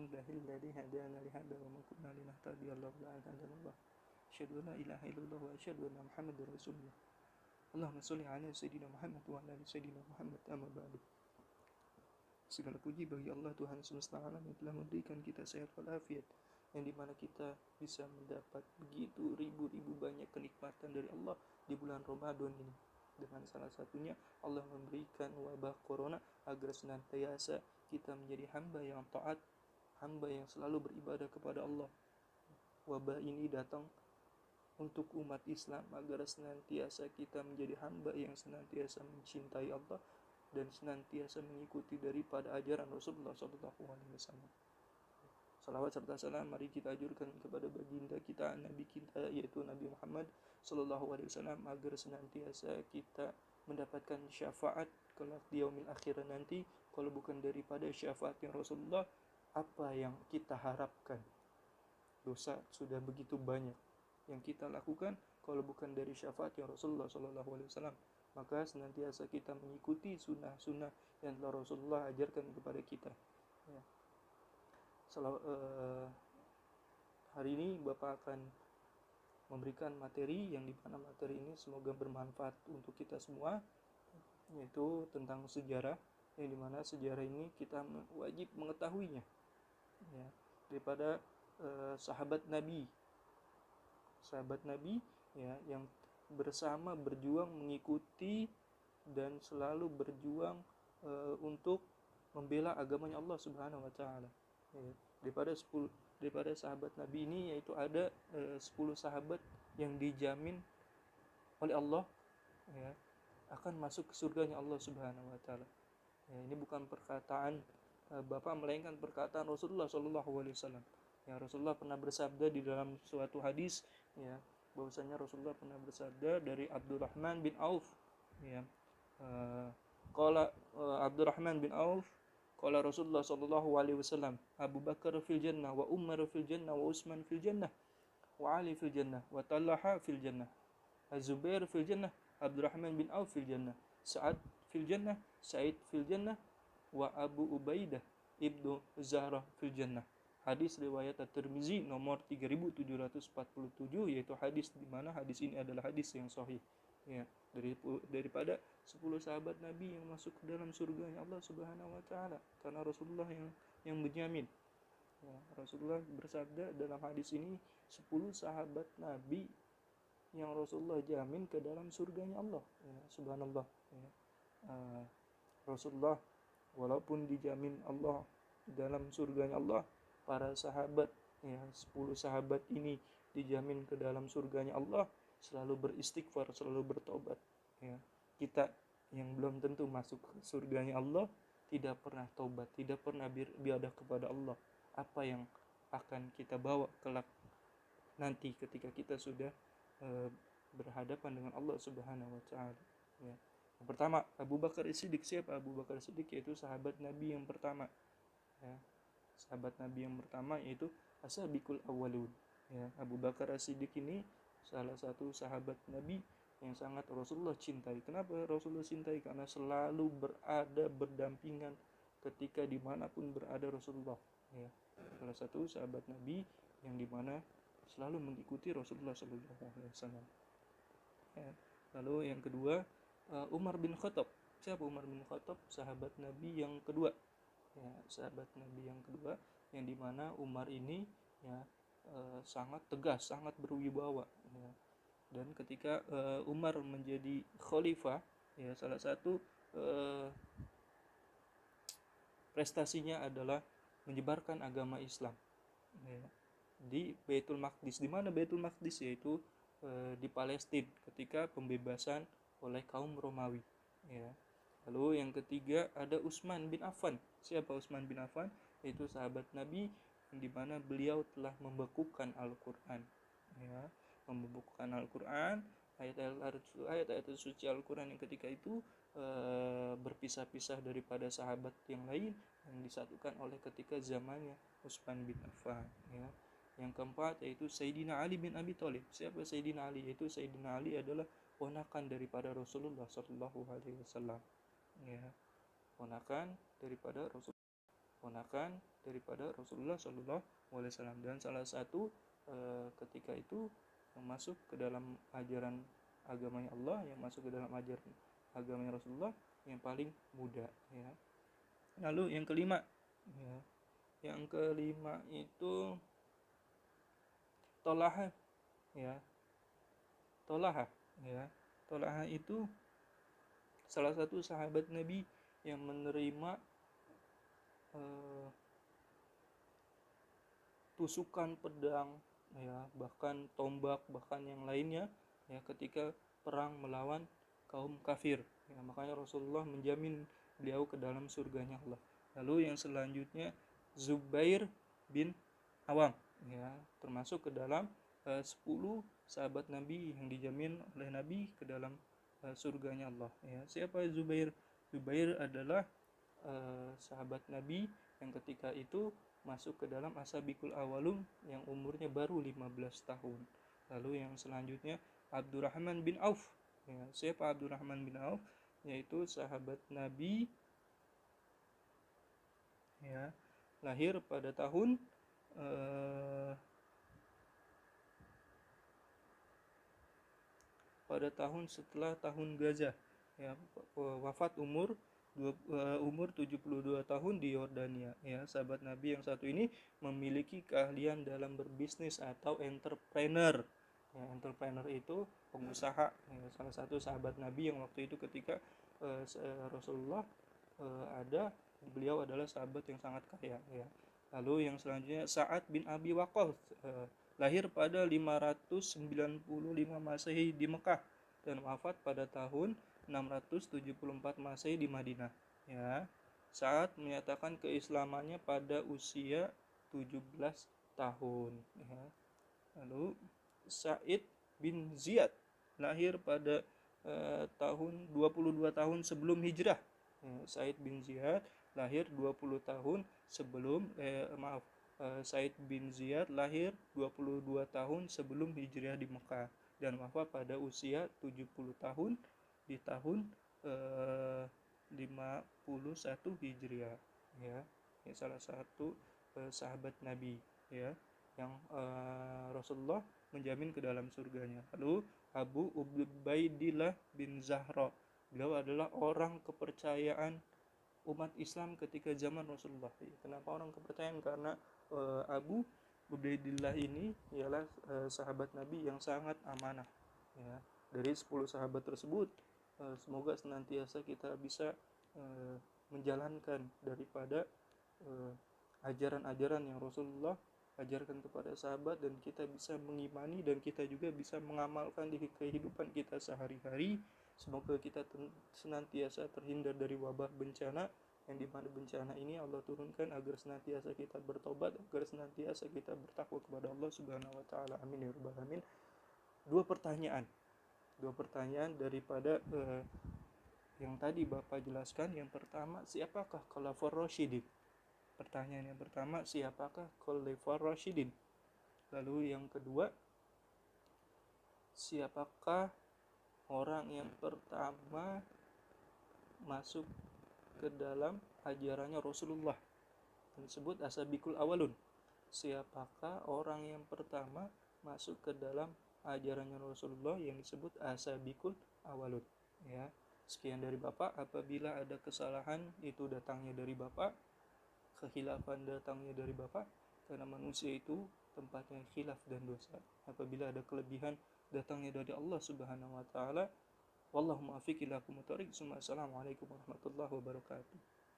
alhamdulillahilladzi hadana li hadza wa ma kunna linahtadiya laula an hadana Allah. Asyhadu an la ilaha illallah wa asyhadu anna Muhammadar Rasulullah. Allahumma shalli ala sayyidina Muhammad wa ala ali sayyidina Muhammad. Amma ba'du. Segala puji bagi Allah Tuhan semesta alam yang telah memberikan kita sehat walafiat, yang dimana kita bisa mendapat begitu ribu-ribu banyak kenikmatan dari Allah di bulan Ramadan ini. Dengan salah satunya Allah memberikan wabah corona agar senantiasa kita menjadi hamba yang taat, hamba yang selalu beribadah kepada Allah. Wabah ini datang untuk umat Islam agar senantiasa kita menjadi hamba yang senantiasa mencintai Allah dan senantiasa mengikuti daripada ajaran Rasulullah SAW. Salawat serta salam mari kita ajurkan kepada baginda kita, Nabi kita, yaitu Nabi Muhammad SAW, agar senantiasa kita mendapatkan syafaat kelak di yaumil akhir nanti. Kalau bukan daripada syafaatnya Rasulullah, apa yang kita harapkan? Dosa sudah begitu banyak yang kita lakukan, kalau bukan dari syafaatnya Rasulullah SAW, maka senantiasa kita mengikuti sunnah-sunnah yang telah Rasulullah ajarkan kepada kita. Ya. Hari ini Bapak akan memberikan materi yang dimana materi ini semoga bermanfaat untuk kita semua, yaitu tentang sejarah, yang dimana sejarah ini kita wajib mengetahuinya, ya, daripada sahabat Nabi, ya, yang bersama berjuang mengikuti dan selalu berjuang untuk membela agamanya Allah Subhanahu wa taala. Ya, daripada sahabat Nabi ini, yaitu ada 10 sahabat yang dijamin oleh Allah, ya, akan masuk ke surganya Allah Subhanahu wa taala. Ya, ini bukan perkataan Bapak, melainkan perkataan Rasulullah SAW. Ya, Rasulullah pernah bersabda di dalam suatu hadis, ya, bahwasanya Rasulullah pernah bersabda dari Abdurrahman bin Auf, ya, qala Abdurrahman bin Auf, qala Rasulullah sallallahu alaihi wasallam, Abu Bakar fil jannah wa Umar fil jannah wa Utsman fil jannah wa Ali fil jannah wa Talha fil jannah, Az-Zubair fil jannah, Abdurrahman bin Auf fil jannah, Sa'ad fil jannah, Sa'id fil jannah, wa Abu Ubaidah ibnu Zahra fil jannah. Hadis riwayat At-Tirmizi nomor 3747, yaitu hadis di mana hadis ini adalah hadis yang sahih. Ya, daripada 10 sahabat Nabi yang masuk ke dalam surganya Allah Subhanahu wa taala, karena Rasulullah yang menjamin. Ya, Rasulullah bersabda dalam hadis ini 10 sahabat Nabi yang Rasulullah jamin ke dalam surganya Allah. Ya, subhanallah. Ya. Rasulullah walaupun dijamin Allah dalam surganya Allah, para sahabat, ya, 10 sahabat ini dijamin ke dalam surganya Allah, selalu beristighfar, selalu bertobat. Ya. Kita yang belum tentu masuk ke surganya Allah, tidak pernah tobat, tidak pernah beribadah kepada Allah. Apa yang akan kita bawa kelak nanti ketika kita sudah berhadapan dengan Allah Subhanahu wa taala. Ya. Yang pertama, Abu Bakar As-Siddiq. Siapa Abu Bakar As-Siddiq? Yaitu sahabat Nabi yang pertama. Ya. Sahabat Nabi yang pertama yaitu As-Sabiqul Awwalun. Ya. Abu Bakar As-Siddiq ini salah satu sahabat Nabi yang sangat Rasulullah cintai. Kenapa Rasulullah cintai? Karena selalu berada berdampingan ketika dimanapun berada Rasulullah. Ya. Salah satu sahabat Nabi yang dimana selalu mengikuti Rasulullah SAW. Ya. Lalu yang kedua, Umar bin Khattab. Siapa Umar bin Khattab? Sahabat Nabi yang kedua. Ya, sahabat Nabi yang kedua, yang dimana Umar ini, ya, sangat tegas, sangat berwibawa. Ya. Dan ketika Umar menjadi khalifah, ya, salah satu prestasinya adalah menyebarkan agama Islam. Ya. Di Baitul Maqdis. Di mana Baitul Maqdis? Yaitu di Palestina ketika pembebasan oleh kaum Romawi. Ya. Lalu yang ketiga ada Utsman bin Affan. Siapa Utsman bin Affan? Yaitu sahabat Nabi yang dimana beliau telah membekukan Al-Quran. Ya, membekukan Al-Quran, ayat-ayat suci Al-Quran yang ketika itu berpisah-pisah daripada sahabat yang lain, yang disatukan oleh ketika zamannya Utsman bin Affan. Ya. Yang keempat yaitu Sayyidina Ali bin Abi Thalib. Siapa Sayyidina Ali? Yaitu Sayyidina Ali adalah ponakan daripada Rasulullah SAW. Ya, ponakan daripada Rasul, ponakan daripada Rasulullah SAW. Dan salah satu ketika itu yang masuk ke dalam ajaran agamanya Allah, yang masuk ke dalam ajaran agamanya Rasulullah yang paling muda, ya. Lalu yang kelima, ya, yang kelima itu Tolaha, ya. Tolaha, ya. Tolaha itu salah satu sahabat Nabi yang menerima tusukan pedang, ya, bahkan tombak, bahkan yang lainnya, ya, ketika perang melawan kaum kafir, ya, makanya Rasulullah menjamin beliau ke dalam surganya Allah. Lalu yang selanjutnya Zubair bin Awam, ya, termasuk ke dalam 10 sahabat Nabi yang dijamin oleh Nabi ke dalam surganya Allah, ya. Siapa Zubair? Zubair adalah sahabat Nabi yang ketika itu masuk ke dalam Ashabikul Awalun yang umurnya baru 15 tahun. Lalu yang selanjutnya Abdurrahman bin Auf, ya. Siapa Abdurrahman bin Auf? Yaitu sahabat Nabi, ya, lahir pada tahun setelah tahun Gazah, ya, wafat umur 72 tahun di Yordania, ya. Sahabat Nabi yang satu ini memiliki keahlian dalam berbisnis atau entrepreneur, ya. Entrepreneur itu pengusaha, ya. Salah satu sahabat Nabi yang waktu itu ketika Rasulullah ada, beliau adalah sahabat yang sangat kaya, ya. Lalu yang selanjutnya Sa'ad bin Abi Waqqas, lahir pada 595 Masehi di Mekah dan wafat pada tahun 674 Masehi di Madinah, ya. Sa'ad menyatakan keislamannya pada usia 17 tahun, ya. Lalu Sa'id bin Ziyad lahir pada tahun 22 tahun sebelum hijrah. Sa'id bin Ziyad lahir 20 tahun sebelum Sa'id bin Ziyad lahir 22 tahun sebelum hijrah di Mekah dan wafat pada usia 70 tahun di tahun 51 Hijriah, ya. Ini salah satu sahabat Nabi, ya, yang Rasulullah menjamin ke dalam surganya. Lalu Abu Ubaidillah bin Zahra, beliau adalah orang kepercayaan umat Islam ketika zaman Rasulullah. Kenapa orang kepercayaan? Karena Abu Ubaidillah ini ialah sahabat Nabi yang sangat amanah, ya. Dari 10 sahabat tersebut, semoga senantiasa kita bisa menjalankan daripada ajaran-ajaran yang Rasulullah ajarkan kepada sahabat, dan kita bisa mengimani dan kita juga bisa mengamalkan di kehidupan kita sehari-hari. Semoga kita senantiasa terhindar dari wabah bencana, yang dimana bencana ini Allah turunkan agar senantiasa kita bertobat, agar senantiasa kita bertakwa kepada Allah Subhanahu wa taala. Amin ya rabbal alamin. Dua pertanyaan daripada yang tadi Bapak jelaskan. Yang pertama, siapakah Khulafaur Rasyidin? Pertanyaan yang pertama, siapakah Khulafaur Rasyidin? Lalu yang kedua, siapakah orang yang pertama masuk ke dalam ajarannya Rasulullah yang disebut Ashabikul Awalun? Siapakah orang yang pertama masuk ke dalam ajarannya Rasulullah yang disebut Ashabikul Awalun, ya. Sekian dari Bapak. Apabila ada kesalahan, itu datangnya dari Bapak, kekhilafan datangnya dari Bapak, karena manusia itu tempatnya khilaf dan dosa. Apabila ada kelebihan, datangnya dari Allah Subhanahu wa taala. Wallahu muwaffiq ila aqwamit thoriq. Assalamualaikum warahmatullahi wabarakatuh.